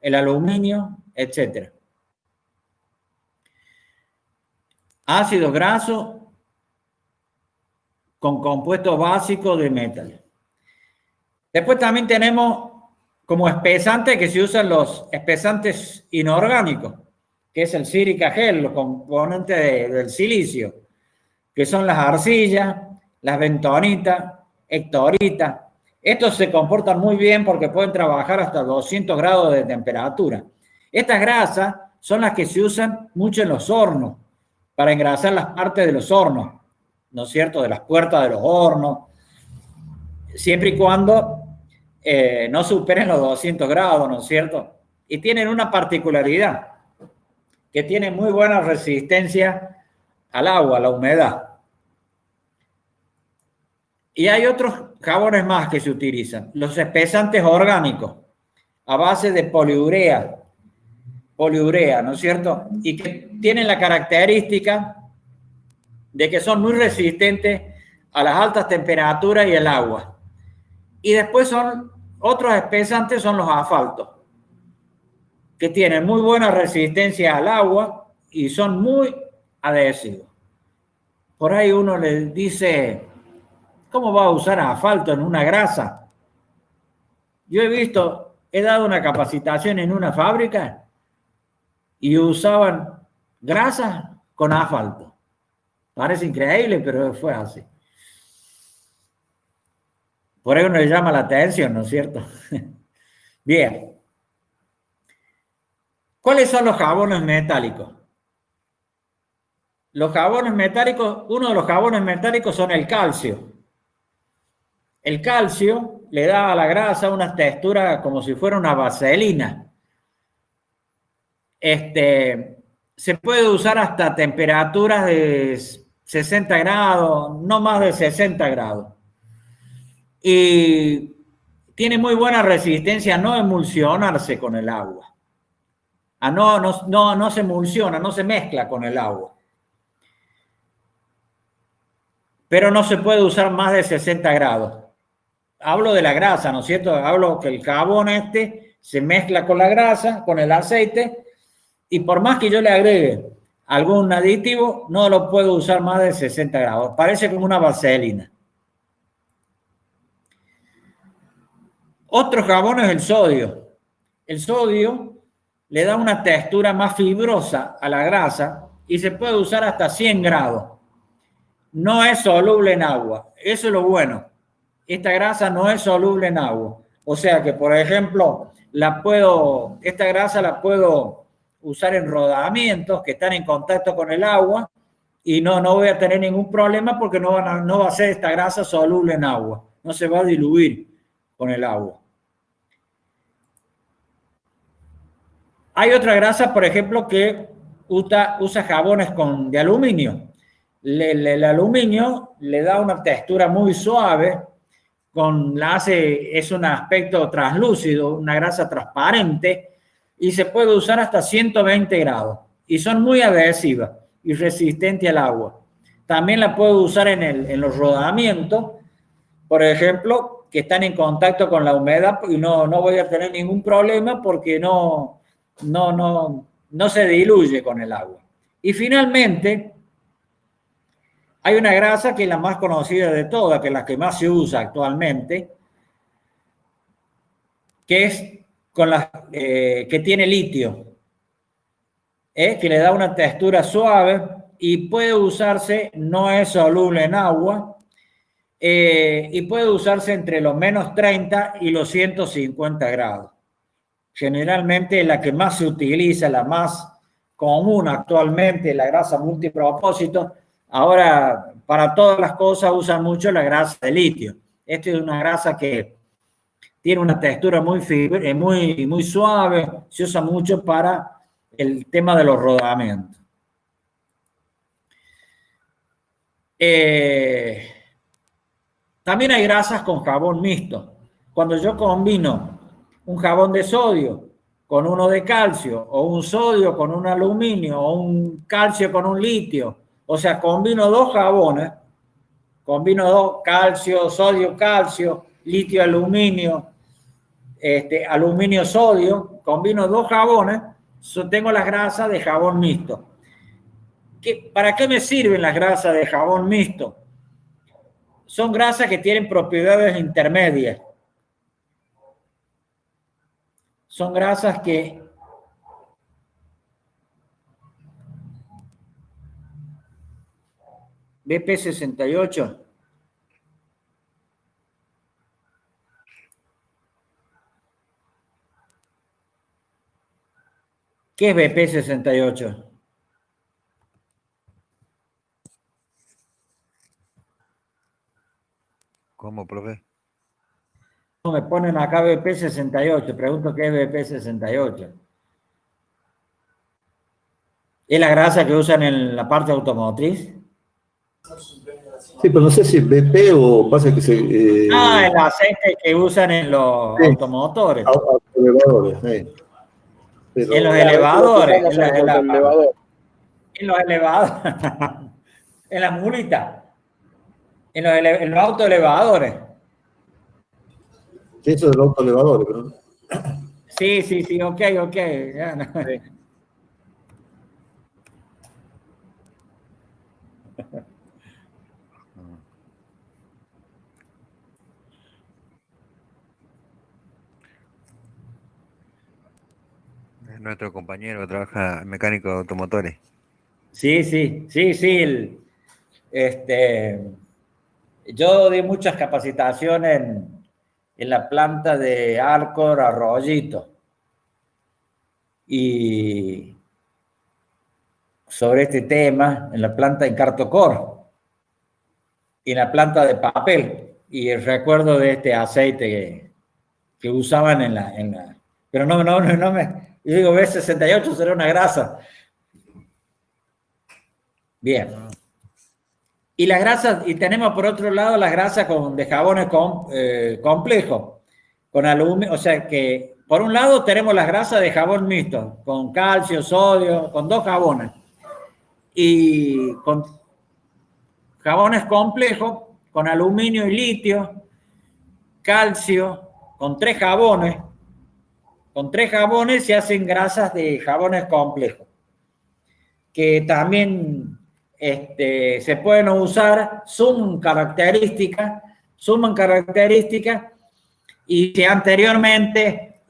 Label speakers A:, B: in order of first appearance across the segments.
A: el aluminio, etc. Ácidos grasos con compuestos básicos de metal. Después también tenemos como espesante que se usan los espesantes inorgánicos, que es el sílica gel, los componentes del silicio, que son las arcillas, las bentonitas, hectoritas. Estos se comportan muy bien porque pueden trabajar hasta 200 grados de temperatura. Estas grasas son las que se usan mucho en los hornos, para engrasar las partes de los hornos, ¿no es cierto?, de las puertas de los hornos, siempre y cuando no superen los 200 grados, ¿no es cierto? Y tienen una particularidad, que tienen muy buena resistencia al agua, a la humedad. Y hay otros jabones más que se utilizan, los espesantes orgánicos, a base de poliurea, ¿no es cierto? Y que tienen la característica de que son muy resistentes a las altas temperaturas y el agua. Y después otros espesantes son los asfaltos, que tienen muy buena resistencia al agua y son muy adhesivos. Por ahí uno le dice, ¿cómo va a usar asfalto en una grasa? Yo he dado una capacitación en una fábrica y usaban grasa con asfalto. Parece increíble, pero fue así. Por ahí uno le llama la atención, ¿no es cierto? Bien. ¿Cuáles son los jabones metálicos? Los jabones metálicos, uno de los jabones metálicos son el calcio. El calcio le da a la grasa una textura como si fuera una vaselina. Se puede usar hasta temperaturas de 60 grados, no más de 60 grados. Y tiene muy buena resistencia a no emulsionarse con el agua. No se emulsiona, no se mezcla con el agua. Pero no se puede usar más de 60 grados. Hablo de la grasa, ¿no es cierto? Hablo que el jabón se mezcla con la grasa, con el aceite, y por más que yo le agregue algún aditivo, no lo puedo usar más de 60 grados. Parece como una vaselina. Otro jabón es el sodio. El sodio le da una textura más fibrosa a la grasa y se puede usar hasta 100 grados. No es soluble en agua. Eso es lo bueno. Esta grasa no es soluble en agua. O sea que, por ejemplo, esta grasa la puedo usar en rodamientos que están en contacto con el agua y no voy a tener ningún problema porque no va a ser esta grasa soluble en agua. No se va a diluir con el agua. Hay otra grasa, por ejemplo, que usa jabones de aluminio. El aluminio le da una textura muy suave, es un aspecto translúcido, una grasa transparente, y se puede usar hasta 120 grados. Y son muy adhesivas y resistentes al agua. También la puedo usar en los rodamientos, por ejemplo, que están en contacto con la humedad, y no voy a tener ningún problema porque no se diluye con el agua. Y finalmente, hay una grasa que es la más conocida de todas, que es la que más se usa actualmente, que es que tiene litio, que le da una textura suave y puede usarse, no es soluble en agua, y puede usarse entre los menos 30 y los 150 grados. Generalmente la que más se utiliza, la más común actualmente, la grasa multipropósito. Ahora, para todas las cosas usan mucho la grasa de litio. Esta es una grasa que tiene una textura muy suave, se usa mucho para el tema de los rodamientos. También hay grasas con jabón mixto. Cuando yo combino un jabón de sodio con uno de calcio, o un sodio con un aluminio, o un calcio con un litio, o sea, combino dos jabones, calcio, sodio, calcio, litio, aluminio, aluminio sodio, combino 2 jabones, tengo las grasas de jabón mixto. ¿Para qué me sirven las grasas de jabón mixto? Son grasas que tienen propiedades intermedias. Son grasas que BP68. ¿Qué es BP68?
B: ¿Cómo, profe?
A: Me ponen acá BP68. Pregunto qué es BP68. ¿Es la grasa que usan en la parte automotriz?
C: Sí, pero no sé si BP o pasa que se...
A: El aceite que usan en los automotores.
C: Elevadores, sí. Pero,
A: En los
D: Claro,
A: elevadores.
D: en el elevador.
A: En los elevadores. En las mulitas. En los autoelevadores.
C: eso de los autoelevadores, pero...
A: Sí, ok. Ya, no.
D: Sí.
B: Es nuestro compañero que trabaja mecánico de automotores.
A: Sí. Yo di muchas capacitaciones en la planta de Arcor Arroyito. Y sobre este tema, en la planta en Cartocor. Y en la planta de papel. Y el recuerdo de este aceite que usaban en la... Pero no me... Yo digo, B68 será una grasa. Bien. Y las grasas, y tenemos por otro lado las grasas de jabones complejos, con aluminio, o sea que por un lado tenemos las grasas de jabón mixto, con calcio, sodio, con 2 jabones. Y con jabones complejos, con aluminio y litio, calcio, con 3 jabones. Con 3 jabones se hacen grasas de jabones complejos, que también se pueden usar, suman características, y si anteriormente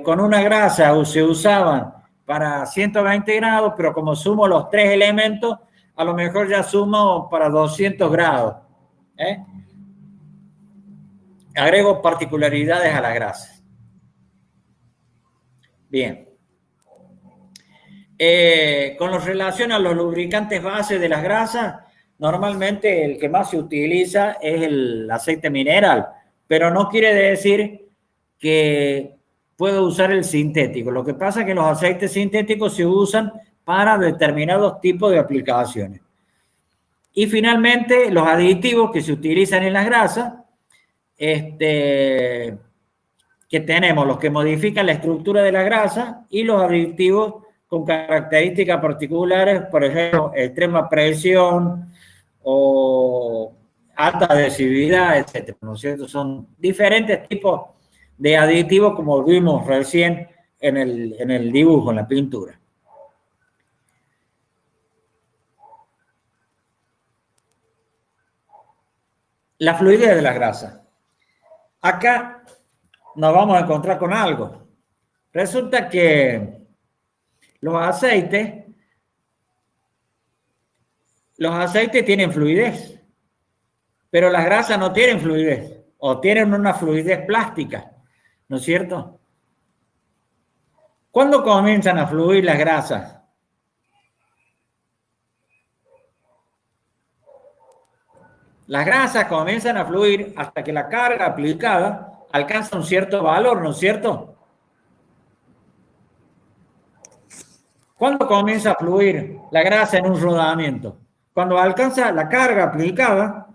A: con una grasa se usaban para 120 grados, pero como sumo los 3 elementos, a lo mejor ya sumo para 200 grados. Agrego particularidades a las grasas. Bien. Con relación a los lubricantes base de las grasas, normalmente el que más se utiliza es el aceite mineral, pero no quiere decir que puedo usar el sintético. Lo que pasa es que los aceites sintéticos se usan para determinados tipos de aplicaciones. Y finalmente, los aditivos que se utilizan en las grasas, que tenemos los que modifican la estructura de la grasa y los aditivos con características particulares, por ejemplo, extrema presión o alta adhesividad, etcétera, ¿no es cierto? Son diferentes tipos de aditivos, como vimos recién en el dibujo, en la pintura. La fluidez de la grasa. Acá nos vamos a encontrar con algo. Resulta que los aceites tienen fluidez, pero las grasas no tienen fluidez, o tienen una fluidez plástica, ¿no es cierto? ¿Cuándo comienzan a fluir las grasas? Las grasas comienzan a fluir hasta que la carga aplicada alcanza un cierto valor, ¿no es cierto? ¿Cuándo comienza a fluir la grasa en un rodamiento? Cuando alcanza la carga aplicada,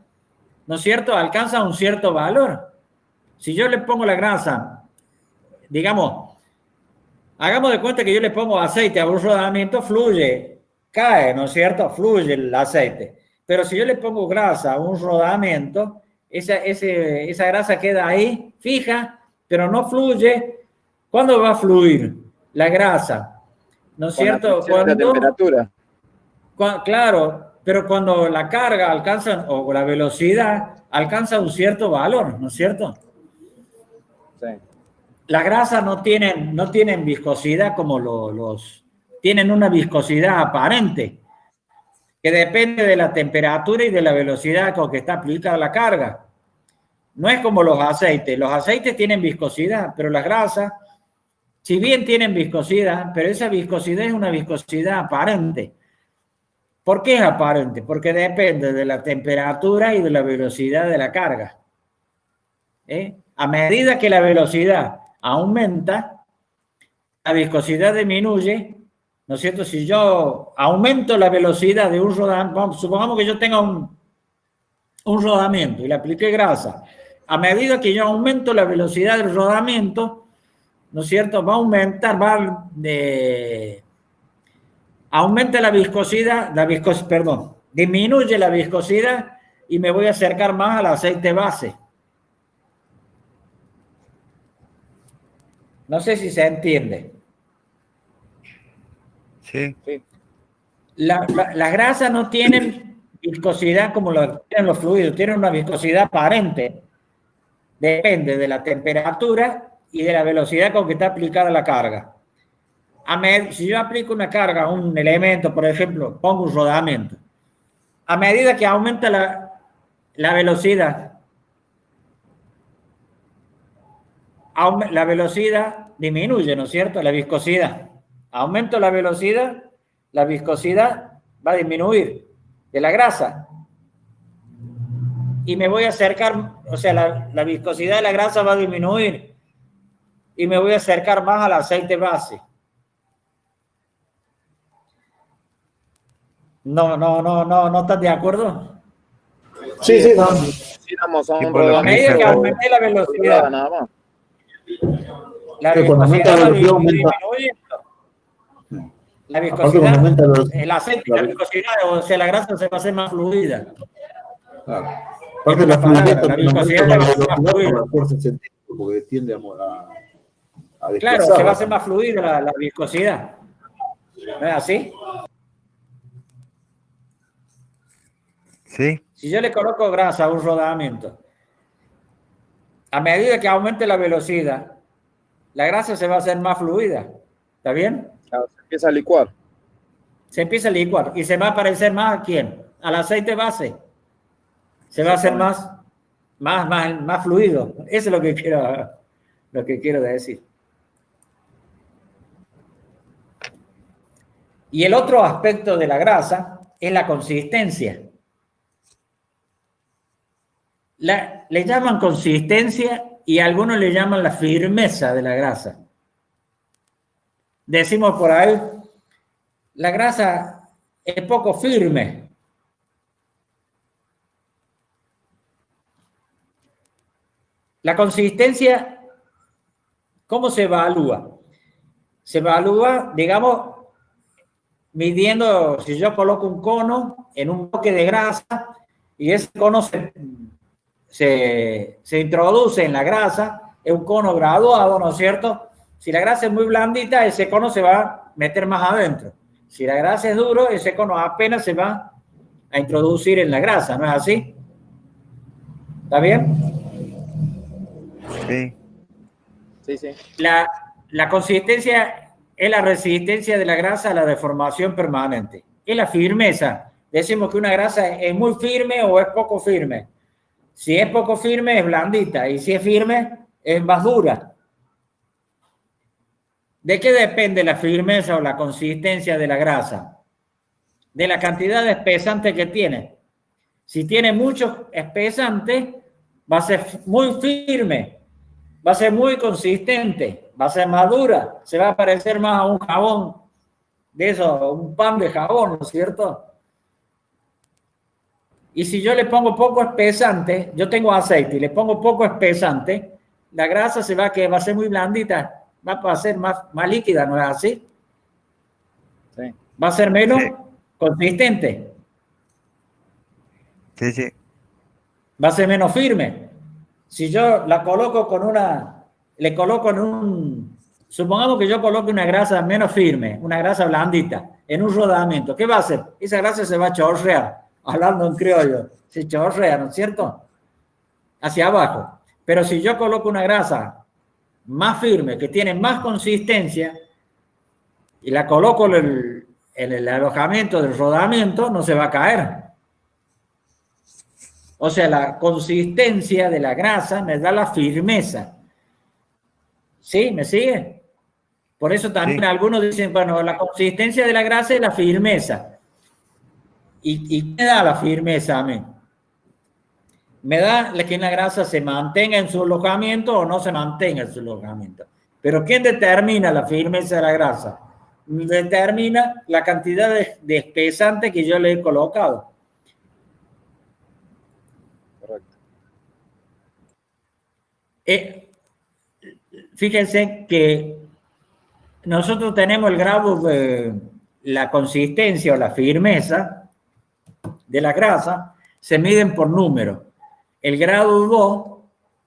A: ¿no es cierto? Alcanza un cierto valor. Si yo le pongo la grasa, digamos, hagamos de cuenta que yo le pongo aceite a un rodamiento, fluye, cae, ¿no es cierto? Fluye el aceite. Pero si yo le pongo grasa a un rodamiento, esa grasa queda ahí fija pero no fluye. ¿Cuándo va a fluir la grasa? ¿No es cierto?
D: Con la temperatura.
A: Claro, pero cuando la carga alcanza, o la velocidad alcanza un cierto valor, ¿no es cierto?
D: Sí.
A: Las grasas no tienen viscosidad como tienen una viscosidad aparente, que depende de la temperatura y de la velocidad con que está aplicada la carga. No es como los aceites. Los aceites tienen viscosidad, pero las grasas, si bien tienen viscosidad, pero esa viscosidad es una viscosidad aparente. ¿Por qué es aparente? Porque depende de la temperatura y de la velocidad de la carga. A medida que la velocidad aumenta, la viscosidad disminuye, ¿no es cierto? Si yo aumento la velocidad de un rodamiento, supongamos que yo tenga un rodamiento y le apliqué grasa. A medida que yo aumento la velocidad del rodamiento, ¿no es cierto? Va a aumentar, aumenta la viscosidad, disminuye la viscosidad y me voy a acercar más al aceite base. No sé si se entiende.
B: Sí.
A: Las grasas no tienen viscosidad como lo tienen los fluidos, tienen una viscosidad aparente. Depende de la temperatura y de la velocidad con que está aplicada la carga. Si yo aplico una carga a un elemento, por ejemplo, pongo un rodamiento, a medida que aumenta la velocidad, la velocidad disminuye, ¿no es cierto? La viscosidad. Aumento la viscosidad va a disminuir de la grasa. Y me voy a acercar, o sea, la viscosidad de la grasa va a disminuir y me voy a acercar más al aceite base. No estás de acuerdo.
C: Sí, sí, no.
D: Sí, vamos a
B: Sí,
D: un
B: por lo
A: A medida que aumenté la velocidad,
D: nada más.
A: la
C: Sí, cuando aumenta
A: viscosidad
C: la
A: va
C: velocidad, aumenta.
A: disminuyendo. La
C: Aparte, cuando aumenta la
A: viscosidad,
C: velocidad.
A: el aceite, la viscosidad, o sea, la grasa se va a hacer más fluida.
C: Claro. Aparte, la
A: palabra,
C: fluidez
A: la
C: también aumenta
A: viscosidad
C: la
A: va a ser
C: velocidad
A: más
C: por
A: fluida.
C: la fuerza centrífuga, porque tiende a
A: Claro,
C: desplazarla.
A: se va a hacer más fluida la viscosidad. ¿No es así?
B: Sí.
A: Si yo le coloco grasa a un rodamiento, a medida que aumente la velocidad, la grasa se va a hacer más fluida. ¿Está bien?
D: Claro, se empieza a licuar.
A: Se empieza a licuar y se va a parecer más ¿a quién? Al aceite base. Se va a hacer más fluido. Eso es lo que quiero decir. Y el otro aspecto de la grasa es la consistencia. Le llaman consistencia y algunos le llaman la firmeza de la grasa. Decimos por ahí, la grasa es poco firme. La consistencia, ¿cómo se evalúa? Se evalúa, digamos, midiendo, si yo coloco un cono en un bloque de grasa y ese cono se introduce en la grasa, es un cono graduado, ¿no es cierto? Si la grasa es muy blandita, ese cono se va a meter más adentro. Si la grasa es duro, ese cono apenas se va a introducir en la grasa, ¿no es así? ¿Está bien?
B: Sí.
D: Sí, sí.
A: La consistencia es la resistencia de la grasa a la deformación permanente. Es la firmeza. Decimos que una grasa es muy firme o es poco firme. Si es poco firme, es blandita. Y si es firme, es más dura. ¿De qué depende la firmeza o la consistencia de la grasa? De la cantidad de espesante que tiene. Si tiene mucho espesante, va a ser muy firme, va a ser muy consistente, va a ser más dura, se va a parecer más a un jabón de eso, un pan de jabón, ¿no es cierto? Y si yo le pongo poco espesante, yo tengo aceite y le pongo poco espesante, la grasa va a ser muy blandita, va a ser más líquida, ¿no es así?
D: Sí.
A: Va a ser menos
B: Sí.
A: consistente,
B: Sí, sí.
A: va a ser menos firme. Si yo la coloco con una le coloco en un... Supongamos que yo coloque una grasa menos firme, una grasa blandita, en un rodamiento. ¿Qué va a hacer? Esa grasa se va a chorrear, hablando en criollo. Se chorrea, ¿no es cierto? Hacia abajo. Pero si yo coloco una grasa más firme, que tiene más consistencia, y la coloco en el alojamiento del rodamiento, no se va a caer. O sea, la consistencia de la grasa me da la firmeza. ¿Sí? ¿Me sigue? Por eso también
B: Sí,
A: algunos dicen, bueno, la consistencia de la grasa es la firmeza. ¿Y qué da la firmeza a mí? Me da que la grasa se mantenga en su alojamiento o no se mantenga en su alojamiento. Pero ¿quién determina la firmeza de la grasa? Determina la cantidad de espesante que yo le he colocado.
D: Correcto.
A: Fíjense que nosotros tenemos el grado de la consistencia o la firmeza de la grasa, se miden por número. El grado 2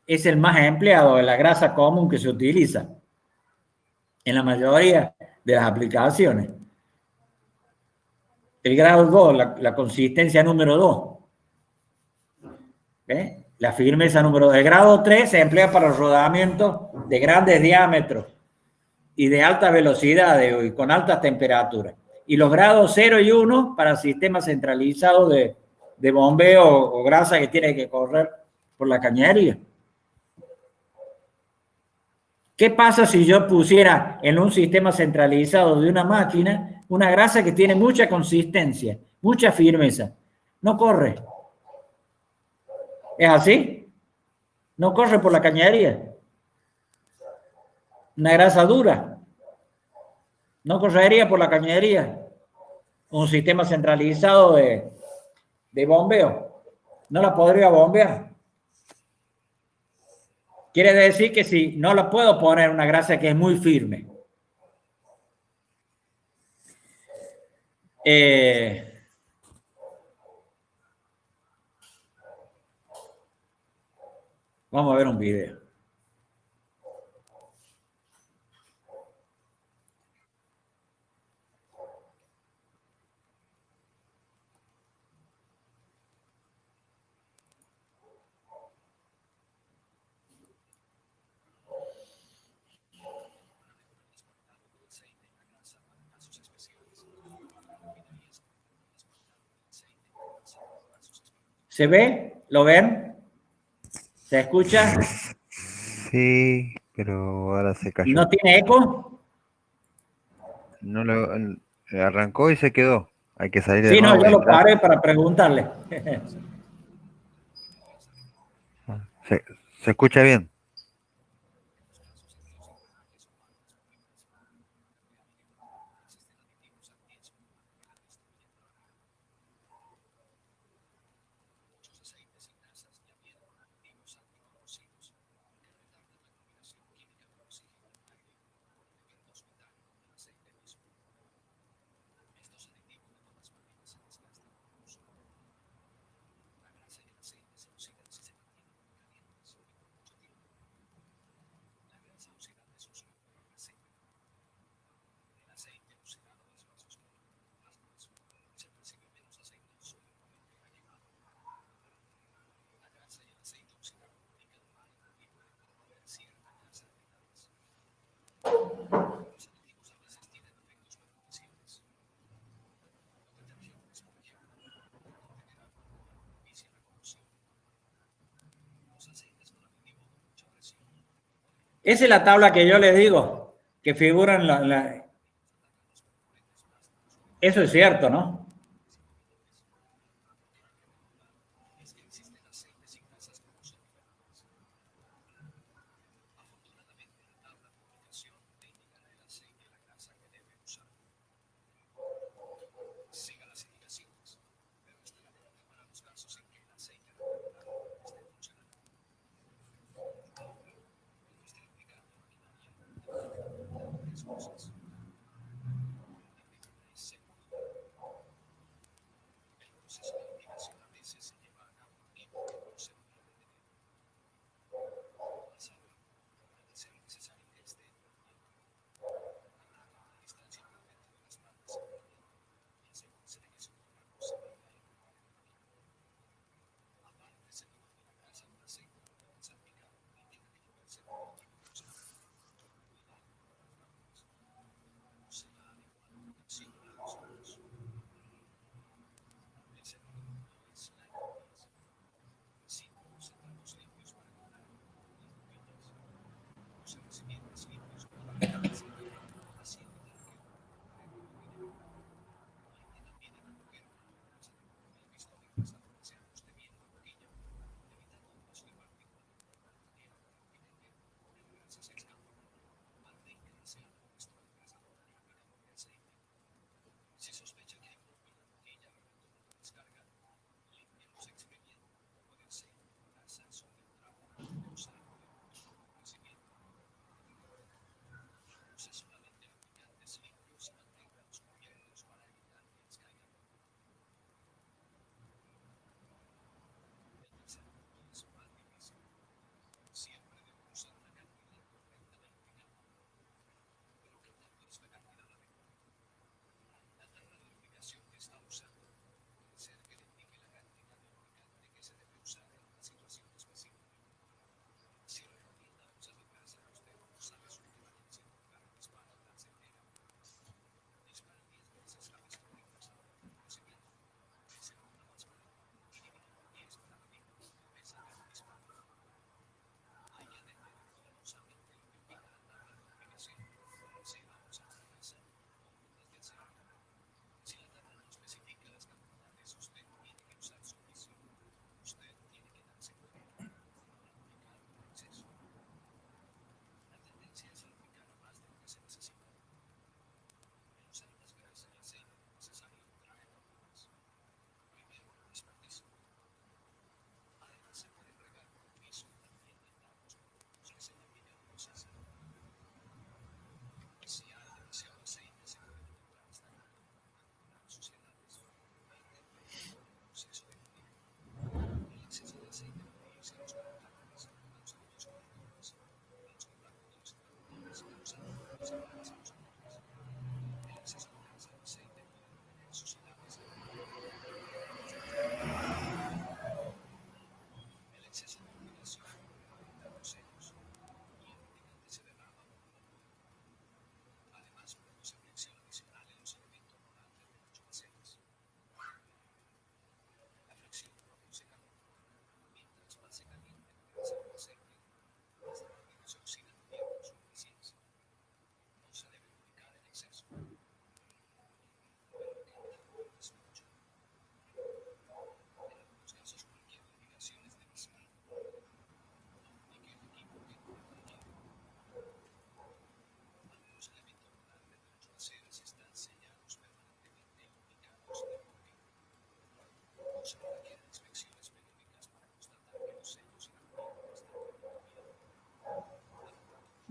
A: es el más empleado de la grasa común que se utiliza en la mayoría de las aplicaciones. El grado 2, la consistencia número 2. ¿Ve? La firmeza número 2. El grado 3 se emplea para el rodamiento de grandes diámetros y de alta velocidad y con altas temperaturas. Y los grados 0 y 1 para sistemas centralizados de bombeo o grasa que tiene que correr por la cañería. ¿Qué pasa si yo pusiera en un sistema centralizado de una máquina una grasa que tiene mucha consistencia, mucha firmeza? No corre. ¿Es así? No corre por la cañería. Una grasa dura. No correría por la cañería. Un sistema centralizado de bombeo. No la podría bombear. Quiere decir que si no la puedo poner una grasa que es muy firme. Vamos a ver un video. ¿Se ve? ¿Lo ven? ¿Se escucha?
B: sí, pero ahora se cayó.
A: ¿No tiene eco?
B: No lo arrancó y se quedó. Hay que salir de
A: Sí, no,
B: nuevo
A: yo
B: y
A: lo
B: entrar.
A: paré para preguntarle.
B: Se, se escucha bien. Esa es la tabla que yo les digo, que figura en Eso es cierto, ¿no?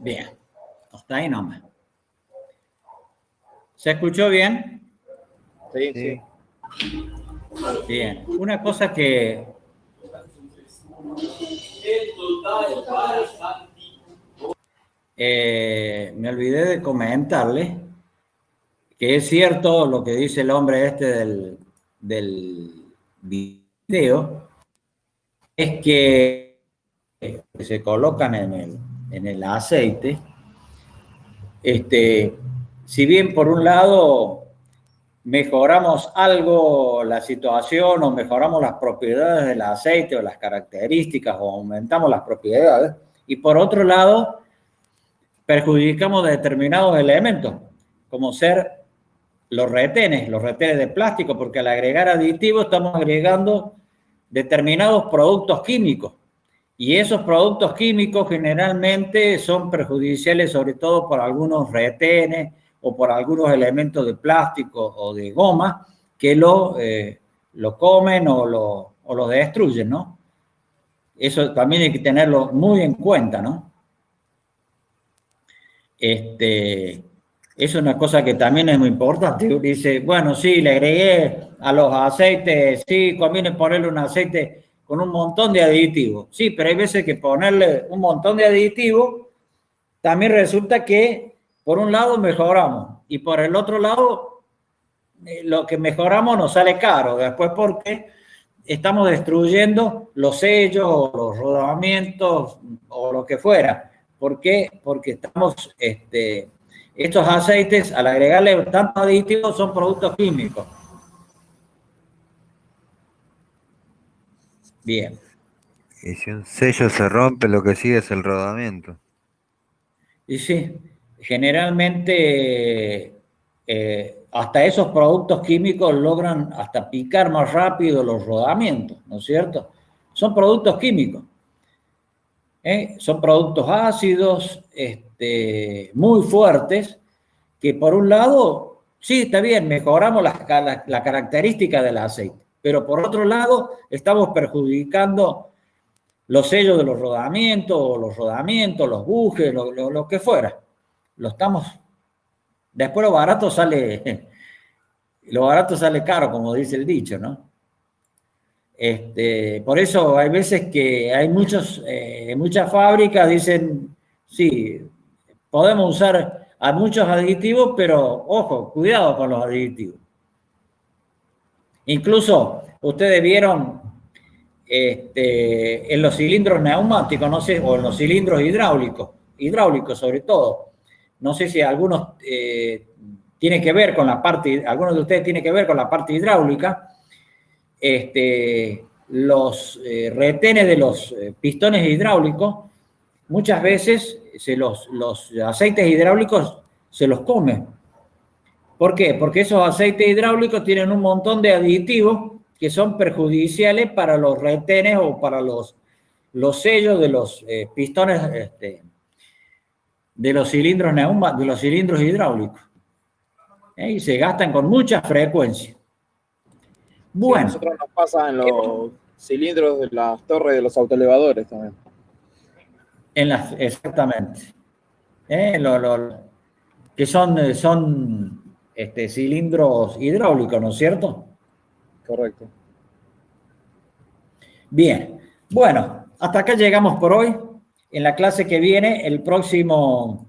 A: Bien, hasta ahí nomás. ¿Se escuchó bien?
D: Sí,
B: Sí.
D: sí.
A: Bien. Una cosa que me olvidé de comentarle, que es cierto lo que dice el hombre este del video, es que se colocan en el aceite, si bien por un lado mejoramos algo la situación o mejoramos las propiedades del aceite o las características o aumentamos las propiedades, y por otro lado perjudicamos determinados elementos, como ser los retenes de plástico, porque al agregar aditivos estamos agregando determinados productos químicos. Y esos productos químicos generalmente son perjudiciales, sobre todo por algunos retenes o por algunos elementos de plástico o de goma que lo comen o lo destruyen, ¿no? Eso también hay que tenerlo muy en cuenta, ¿no? Es una cosa que también es muy importante. Dice, bueno, sí, le agregué a los aceites, sí, conviene ponerle un aceite con un montón de aditivos. Sí, pero hay veces que ponerle un montón de aditivos también resulta que, por un lado, mejoramos y por el otro lado, lo que mejoramos nos sale caro después porque estamos destruyendo los sellos o los rodamientos o lo que fuera. ¿Por qué? Porque estamos, estos aceites, al agregarle tantos aditivos, son productos químicos. Bien.
B: Y si un sello se rompe, lo que sigue es el rodamiento.
A: Y sí, generalmente hasta esos productos químicos logran hasta picar más rápido los rodamientos, ¿no es cierto? Son productos químicos. Son productos ácidos, muy fuertes, que por un lado, sí, está bien, mejoramos la característica del aceite, pero por otro lado, estamos perjudicando los sellos de los rodamientos, los bujes, lo que fuera. Lo estamos. Después lo barato sale caro, como dice el dicho, ¿no? Por eso hay veces que hay muchas fábricas dicen, sí, podemos usar a muchos aditivos, pero ojo, cuidado con los aditivos. Incluso ustedes vieron en los cilindros neumáticos, no sé, o en los cilindros hidráulicos sobre todo. No sé si algunos tienen que ver con la parte, algunos de ustedes tienen que ver con la parte hidráulica. Los retenes de los pistones hidráulicos, muchas veces los aceites hidráulicos se los comen. ¿Por qué? Porque esos aceites hidráulicos tienen un montón de aditivos que son perjudiciales para los retenes o para los sellos de los pistones de los cilindros de los cilindros hidráulicos. Y se gastan con mucha frecuencia. Bueno.
D: Sí, a nosotros nos pasa en los cilindros de las torres de los autoelevadores también.
A: Exactamente. Que son cilindros hidráulicos, ¿no es cierto?
D: Correcto.
A: Bien. Bueno, hasta acá llegamos por hoy. En la clase que viene, el próximo